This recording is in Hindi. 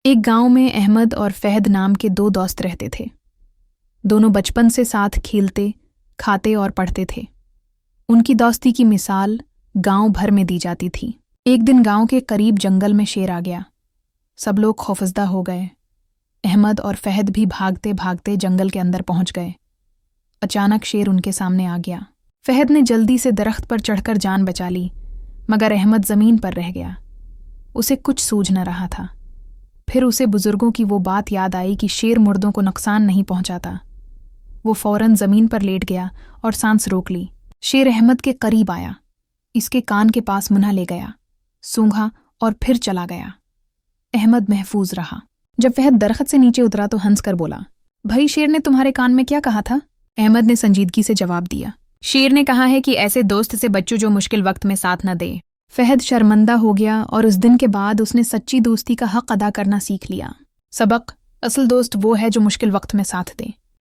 एक गांव में अहमद और फहद नाम के दो दोस्त रहते थे। दोनों बचपन से साथ खेलते, खाते और पढ़ते थे। उनकी दोस्ती की मिसाल गांव भर में दी जाती थी। एक दिन गांव के करीब जंगल में शेर आ गया। सब लोग खौफजदा हो गए। अहमद और फहद भी भागते भागते जंगल के अंदर पहुंच गए। अचानक शेर उनके सामने आ गया। फहद ने जल्दी से दरख्त पर चढ़कर जान बचा ली, मगर अहमद जमीन पर रह गया। उसे कुछ सूझ न रहा था। फिर उसे बुजुर्गों की वो बात याद आई कि शेर मुर्दों को नुकसान नहीं पहुंचाता। वो फौरन जमीन पर लेट गया और सांस रोक ली। शेर अहमद के करीब आया, इसके कान के पास मुन्ना ले गया, सूंघा और फिर चला गया। अहमद महफूज रहा। जब फहद दरख्त से नीचे उतरा तो हंस कर बोला, भाई शेर ने तुम्हारे कान में क्या कहा था? अहमद ने संजीदगी से जवाब दिया, शेर ने कहा है कि ऐसे दोस्त से बच्चों जो मुश्किल वक्त में साथ न दे। फहद शर्मिंदा हो गया और उस दिन के बाद उसने सच्ची दोस्ती का हक अदा करना सीख लिया। सबक: असल दोस्त वो है जो मुश्किल वक्त में साथ दे।